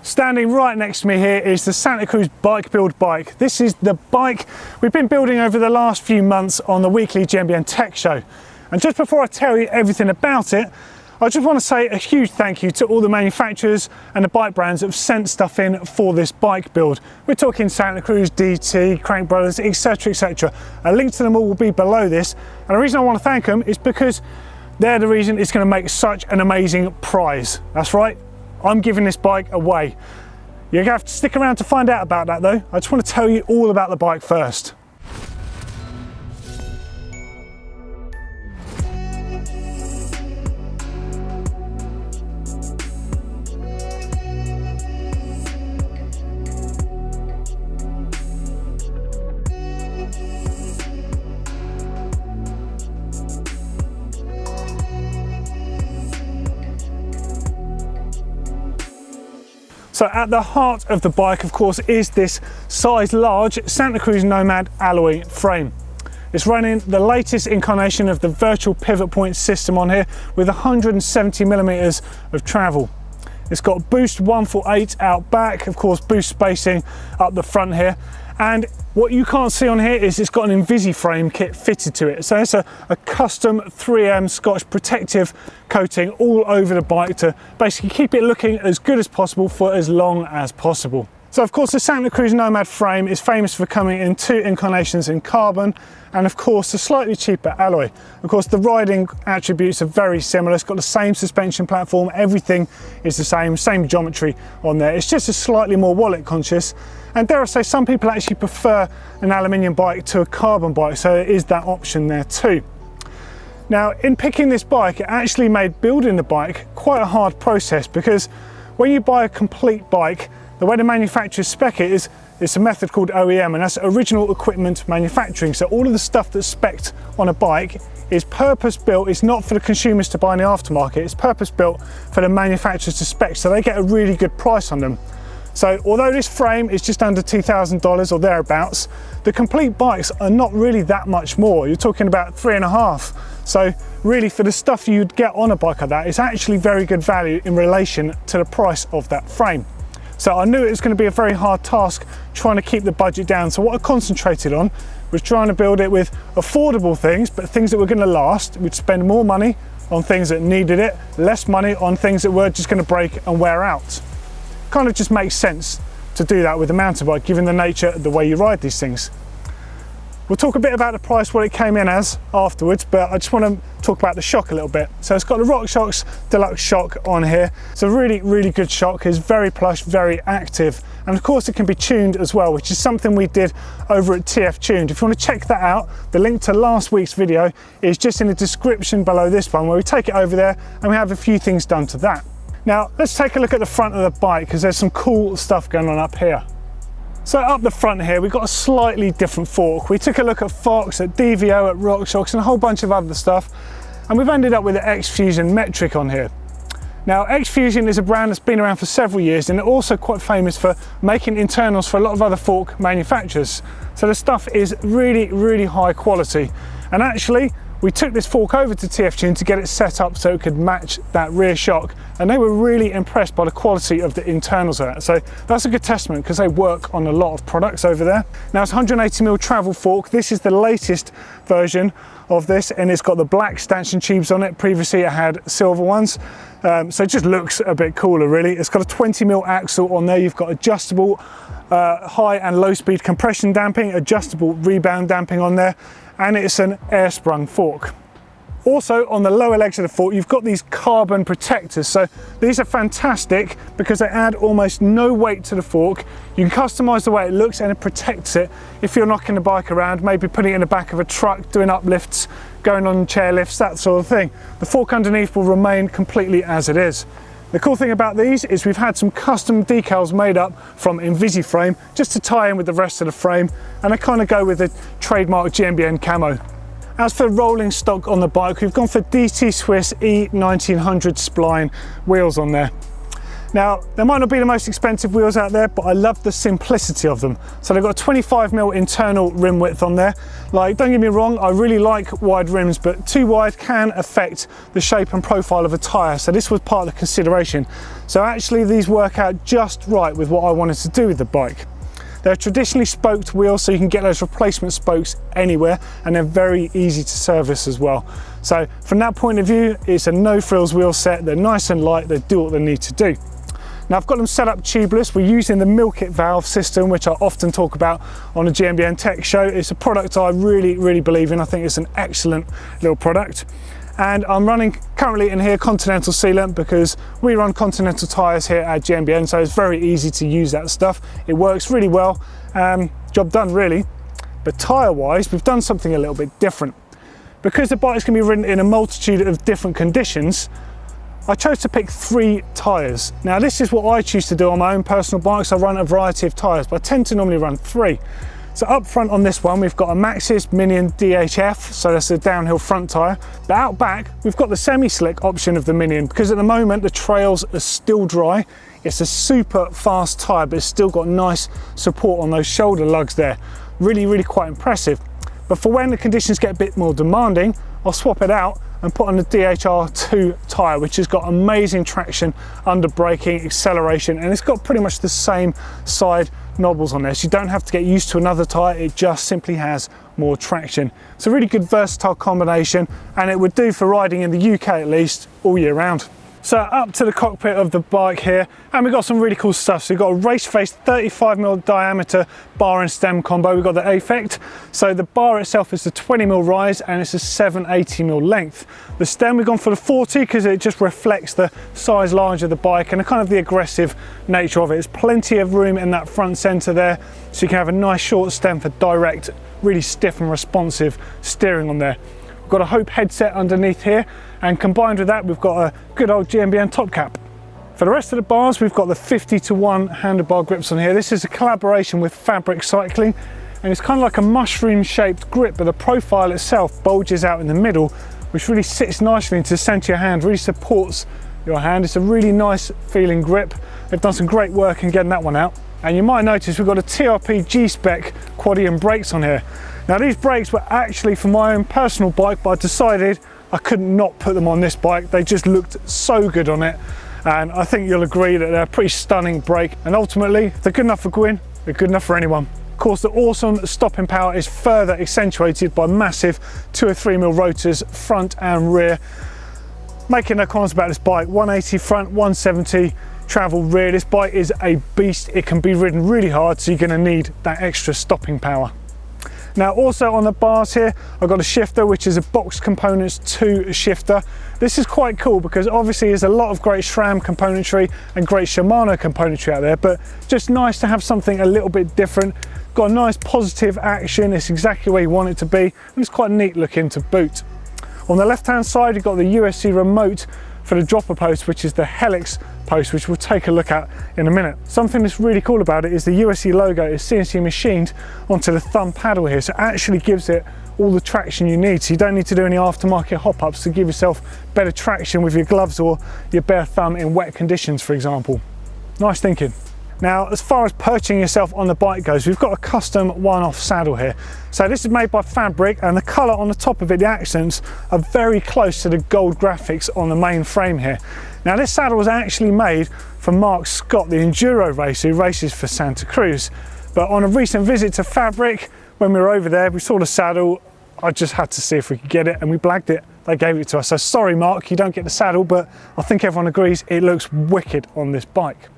Standing right next to me here is the Santa Cruz Bike Build bike. This is the bike we've been building over the last few months on the weekly GMBN Tech show. And just before I tell you everything about it, I just want to say a huge thank you to all the manufacturers and the bike brands that have sent stuff in for this bike build. We're talking Santa Cruz, DT, Crank Brothers, etc, etc. A link to them all will be below this. And the reason I want to thank them is because they're the reason it's going to make such an amazing prize. That's right, I'm giving this bike away. You're going to have to stick around to find out about that though. I just want to tell you all about the bike first. So at the heart of the bike, of course, is this size large Santa Cruz Nomad alloy frame. It's running the latest incarnation of the virtual pivot point system on here with 170 millimeters of travel. It's got boost 148 out back, of course, boost spacing up the front here. And what you can't see on here is it's got an InvisiFrame kit fitted to it. So it's a custom 3M Scotch protective coating all over the bike to basically keep it looking as good as possible for as long as possible. So of course the Santa Cruz Nomad frame is famous for coming in two incarnations in carbon and of course a slightly cheaper alloy. Of course the riding attributes are very similar. It's got the same suspension platform, everything is the same geometry on there. It's just a slightly more wallet conscious. And dare I say, some people actually prefer an aluminium bike to a carbon bike, so there is that option there too. Now, in picking this bike, it actually made building the bike quite a hard process because when you buy a complete bike, the way the manufacturers spec it is it's a method called OEM, and that's original equipment manufacturing. So all of the stuff that's spec'd on a bike is purpose built. It's not for the consumers to buy in the aftermarket. It's purpose built for the manufacturers to spec, so they get a really good price on them. So although this frame is just under $2,000 or thereabouts, the complete bikes are not really that much more. You're talking about 3.5. So really for the stuff you'd get on a bike like that, it's actually very good value in relation to the price of that frame. So I knew it was going to be a very hard task trying to keep the budget down. So what I concentrated on was trying to build it with affordable things, but things that were going to last. We'd spend more money on things that needed it, less money on things that were just going to break and wear out. Kind of just makes sense to do that with a mountain bike, given the nature of the way you ride these things. We'll talk a bit about the price, what it came in as afterwards, but I just want to talk about the shock a little bit. So it's got the RockShox Deluxe shock on here. It's a really, really good shock. It's very plush, very active. And of course it can be tuned as well, which is something we did over at TF Tuned. If you want to check that out, the link to last week's video is just in the description below this one, where we take it over there and we have a few things done to that. Now, let's take a look at the front of the bike because there's some cool stuff going on up here. So up the front here, we've got a slightly different fork. We took a look at Fox, at DVO, at RockShox and a whole bunch of other stuff. And we've ended up with the X-Fusion metric on here. Now, X-Fusion is a brand that's been around for several years and they're also quite famous for making internals for a lot of other fork manufacturers. So the stuff is really, really high quality. And actually, we took this fork over to TF Tuned to get it set up so it could match that rear shock, and they were really impressed by the quality of the internals of that. So that's a good testament because they work on a lot of products over there. Now it's 180mm travel fork. This is the latest version of this, and it's got the black stanchion tubes on it. Previously it had silver ones, so it just looks a bit cooler really. It's got a 20mm axle on there. You've got adjustable high and low speed compression damping, adjustable rebound damping on there, and it's an air sprung fork. Also on the lower legs of the fork, you've got these carbon protectors. So these are fantastic because they add almost no weight to the fork. You can customize the way it looks and it protects it if you're knocking the bike around, maybe putting it in the back of a truck, doing uplifts, going on chair lifts, that sort of thing. The fork underneath will remain completely as it is. The cool thing about these is we've had some custom decals made up from InvisiFrame just to tie in with the rest of the frame, and they kind of go with the trademark GMBN camo. As for rolling stock on the bike, we've gone for DT Swiss E1900 spline wheels on there. Now, they might not be the most expensive wheels out there, but I love the simplicity of them. So they've got a 25mm internal rim width on there. Like, don't get me wrong, I really like wide rims, but too wide can affect the shape and profile of a tyre. So this was part of the consideration. So actually these work out just right with what I wanted to do with the bike. They're traditionally spoked wheels, so you can get those replacement spokes anywhere, and they're very easy to service as well. So from that point of view, it's a no frills wheel set. They're nice and light, they do what they need to do. Now I've got them set up tubeless. We're using the Milk It valve system, which I often talk about on the GMBN Tech show. It's a product I really believe in. I think it's an excellent little product. And I'm running currently in here Continental sealant because we run Continental tyres here at GMBN, so it's very easy to use that stuff. It works really well, job done really. But tyre wise, we've done something a little bit different. Because the bike's going to be ridden in a multitude of different conditions, I chose to pick 3 tyres. Now this is what I choose to do on my own personal bikes. I run a variety of tyres, but I tend to normally run 3. So up front on this one, we've got a Maxxis Minion DHF, so that's a downhill front tyre. But out back, we've got the semi-slick option of the Minion, because at the moment the trails are still dry. It's a super fast tyre, but it's still got nice support on those shoulder lugs there. Really quite impressive. But for when the conditions get a bit more demanding, I'll swap it out and put on the DHR2 tyre, which has got amazing traction under braking, acceleration, and it's got pretty much the same side knobbles on there, so you don't have to get used to another tyre, it just simply has more traction. It's a really good versatile combination, and it would do for riding in the UK at least all year round. So up to the cockpit of the bike here, and we've got some really cool stuff. So we've got a race face 35mm diameter bar and stem combo. We've got the Affect. So the bar itself is the 20mm rise and it's a 780mm length. The stem, we've gone for the 40 because it just reflects the size large of the bike and the kind of the aggressive nature of it. There's plenty of room in that front center there, so you can have a nice short stem for direct, really stiff and responsive steering on there. We've got a Hope headset underneath here, and combined with that we've got a good old GMBN top cap. For the rest of the bars, we've got the 50:1 handlebar grips on here. This is a collaboration with Fabric Cycling, and it's kind of like a mushroom shaped grip, but the profile itself bulges out in the middle, which really sits nicely into the centre of your hand, really supports your hand. It's a really nice feeling grip. They've done some great work in getting that one out. And you might notice we've got a TRP G-Spec Quadium brakes on here. Now these brakes were actually for my own personal bike, but I decided I couldn't not put them on this bike. They just looked so good on it, and I think you'll agree that they're a pretty stunning brake, and ultimately if they're good enough for Gwyn, they're good enough for anyone. Of course, the awesome stopping power is further accentuated by massive 2 or 3mm rotors front and rear, making no comments about this bike. 180 front, 170 travel rear. This bike is a beast. It can be ridden really hard, so you're going to need that extra stopping power. Now also on the bars here, I've got a shifter, which is a Box Components 2 shifter. This is quite cool because obviously there's a lot of great SRAM componentry and great Shimano componentry out there, but just nice to have something a little bit different. Got a nice positive action, it's exactly where you want it to be, and it's quite neat looking to boot. On the left hand side, you've got the USB remote for the dropper post, which is the Helix post, which we'll take a look at in a minute. Something that's really cool about it is the USC logo is CNC machined onto the thumb paddle here, so it actually gives it all the traction you need, so you don't need to do any aftermarket hop-ups to give yourself better traction with your gloves or your bare thumb in wet conditions, for example. Nice thinking. Now, as far as perching yourself on the bike goes, we've got a custom one-off saddle here. So this is made by Fabric, and the colour on the top of it, the accents, are very close to the gold graphics on the main frame here. Now this saddle was actually made for Mark Scott, the enduro racer who races for Santa Cruz. But on a recent visit to Fabric, when we were over there, we saw the saddle. I just had to see if we could get it, and we blagged it. They gave it to us. So sorry Mark, you don't get the saddle, but I think everyone agrees it looks wicked on this bike.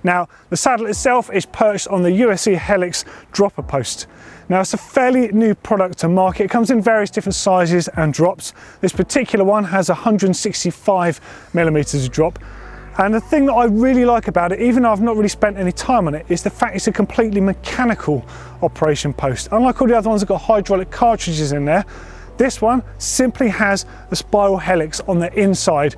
Now, the saddle itself is perched on the USC Helix dropper post. Now, it's a fairly new product to market. It comes in various different sizes and drops. This particular one has 165mm of drop. And the thing that I really like about it, even though I've not really spent any time on it, is the fact it's a completely mechanical operation post. Unlike all the other ones that got hydraulic cartridges in there, this one simply has a spiral helix on the inside.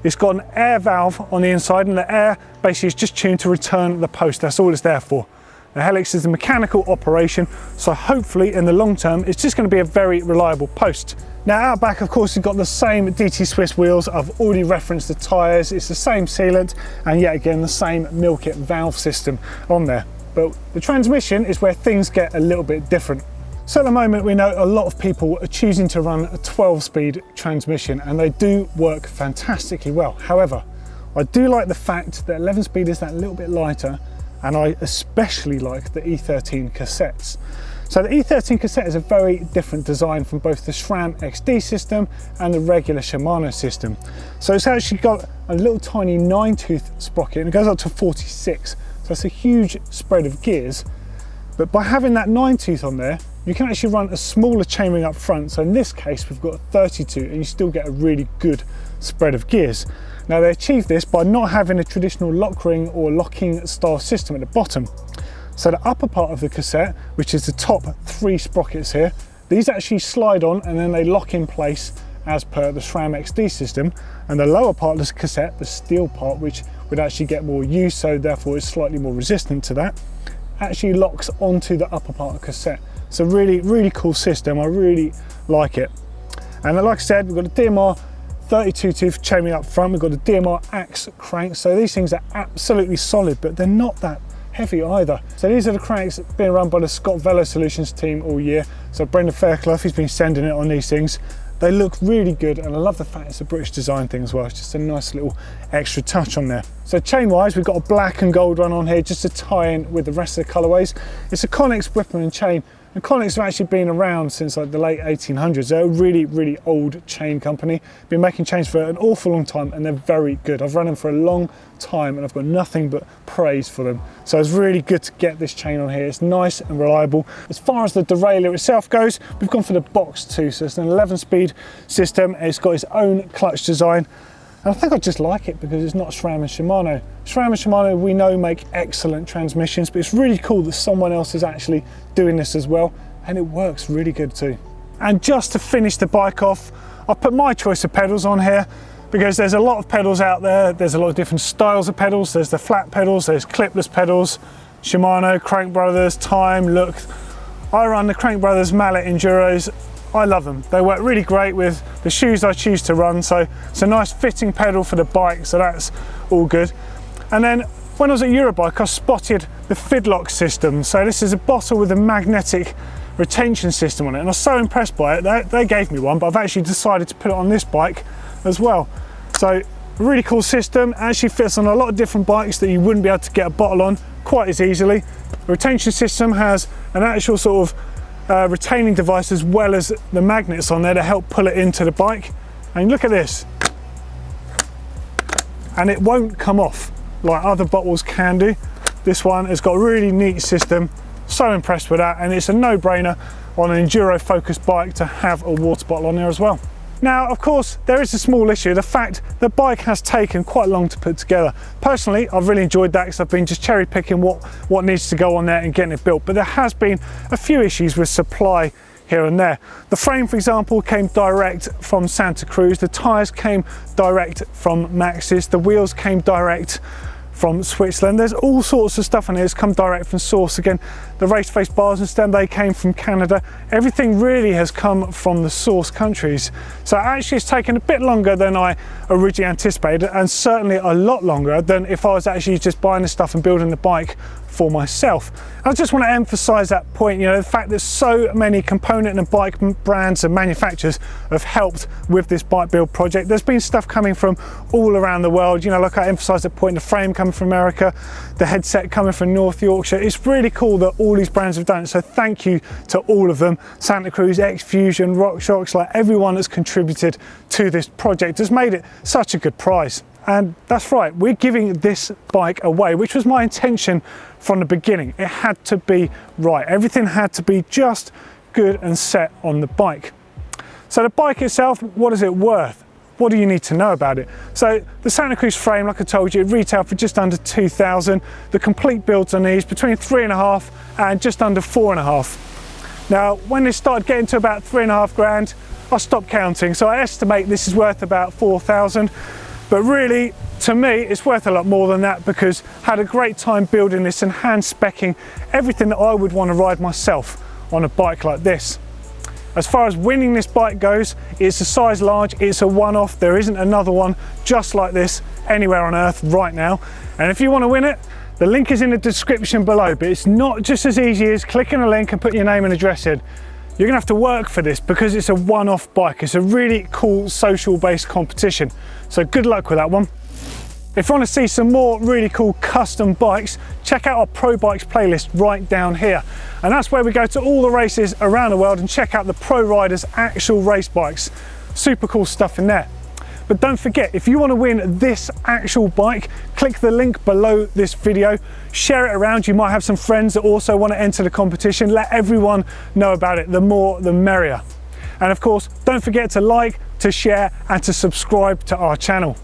It's got an air valve on the inside, and the air basically is just tuned to return the post. That's all it's there for. The helix is the mechanical operation, so hopefully in the long term it's just going to be a very reliable post. Now out back, of course, you've got the same DT Swiss wheels. I've already referenced the tyres. It's the same sealant and yet again the same mill kit valve system on there. But the transmission is where things get a little bit different. So at the moment we know a lot of people are choosing to run a 12-speed transmission and they do work fantastically well. However, I do like the fact that 11-speed is that little bit lighter, and I especially like the E13 cassettes. So the E13 cassette is a very different design from both the SRAM XD system and the regular Shimano system. So it's actually got a little tiny 9-tooth sprocket and it goes up to 46. So it's a huge spread of gears. But by having that 9-tooth on there, you can actually run a smaller chainring up front. So in this case, we've got a 32 and you still get a really good spread of gears. Now they achieve this by not having a traditional lock ring or locking style system at the bottom. So the upper part of the cassette, which is the top 3 sprockets here, these actually slide on and then they lock in place as per the SRAM XD system. And the lower part of the cassette, the steel part, which would actually get more use, so therefore it's slightly more resistant to that, actually locks onto the upper part of the cassette. It's a really, really cool system. I really like it. And like I said, we've got a DMR 32-tooth chainring up front. We've got a DMR axe crank. So these things are absolutely solid, but they're not that heavy either. So these are the cranks being run by the Scott Velo Solutions team all year. So Brendan Fairclough, he's been sending it on these things. They look really good, and I love the fact it's a British design thing as well. It's just a nice little extra touch on there. So chain wise, we've got a black and gold one on here just to tie in with the rest of the colorways. It's a Connex Whipperman chain, and Connex have actually been around since like the late 1800s. They're a really, really old chain company. Been making chains for an awful long time, and they're very good. I've run them for a long time and I've got nothing but praise for them. So it's really good to get this chain on here. It's nice and reliable. As far as the derailleur itself goes, we've gone for the box 2. So it's an 11-speed system. It's got its own clutch design. And I think I just like it because it's not SRAM and Shimano. SRAM and Shimano, we know, make excellent transmissions, but it's really cool that someone else is actually doing this as well, and it works really good too. And just to finish the bike off, I put my choice of pedals on here because there's a lot of pedals out there. There's a lot of different styles of pedals. There's the flat pedals, there's clipless pedals, Shimano, Crank Brothers, Time, Look. I run the Crank Brothers Mallet Enduros. I love them. They work really great with the shoes I choose to run, so it's a nice fitting pedal for the bike, so that's all good. And then when I was at Eurobike, I spotted the Fidlock system. So this is a bottle with a magnetic retention system on it, and I was so impressed by it. They gave me one, but I've actually decided to put it on this bike as well. So a really cool system, actually fits on a lot of different bikes that you wouldn't be able to get a bottle on quite as easily. The retention system has an actual sort of retaining device as well as the magnets on there to help pull it into the bike. And look at this, and it won't come off like other bottles can do. This one has got a really neat system. So impressed with that, and it's a no-brainer on an enduro focused bike to have a water bottle on there as well. Now, of course, there is a small issue, the fact the bike has taken quite long to put together. Personally, I've really enjoyed that because I've been just cherry picking what needs to go on there and getting it built, but there has been a few issues with supply here and there. The frame, for example, came direct from Santa Cruz, the tyres came direct from Maxxis, the wheels came direct from Switzerland. There's all sorts of stuff in here. It's come direct from source. Again, the race face bars and stem, they came from Canada. Everything really has come from the source countries. So actually it's taken a bit longer than I originally anticipated, and certainly a lot longer than if I was actually just buying the stuff and building the bike for myself. I just want to emphasize that point, you know, the fact that so many component and bike brands and manufacturers have helped with this bike build project. There's been stuff coming from all around the world, you know, like I emphasized that point, the frame coming from America, the headset coming from North Yorkshire. It's really cool that all these brands have done it, so thank you to all of them. Santa Cruz, X Fusion, RockShox, like everyone that's contributed to this project has made it such a good prize. And that's right, we're giving this bike away, which was my intention from the beginning. It had to be right. Everything had to be just good and set on the bike. So the bike itself, what is it worth? What do you need to know about it? So the Santa Cruz frame, like I told you, it retailed for just under 2,000. The complete builds on these between 3.5 and just under 4.5. Now, when they started getting to about 3.5 grand, I stopped counting. So I estimate this is worth about 4,000. But really, to me, it's worth a lot more than that, because I had a great time building this and hand speccing everything that I would want to ride myself on a bike like this. As far as winning this bike goes, it's a size large, it's a one-off. There isn't another one just like this anywhere on earth right now. And if you want to win it, the link is in the description below, but it's not just as easy as clicking a link and put your name and address in. You're gonna have to work for this because it's a one-off bike. It's a really cool social-based competition. So good luck with that one. If you want to see some more really cool custom bikes, check out our Pro Bikes playlist right down here. And that's where we go to all the races around the world and check out the pro riders' actual race bikes. Super cool stuff in there. But don't forget, if you want to win this actual bike, click the link below this video, share it around. You might have some friends that also want to enter the competition. Let everyone know about it. The more, the merrier. And of course, don't forget to like, to share, and to subscribe to our channel.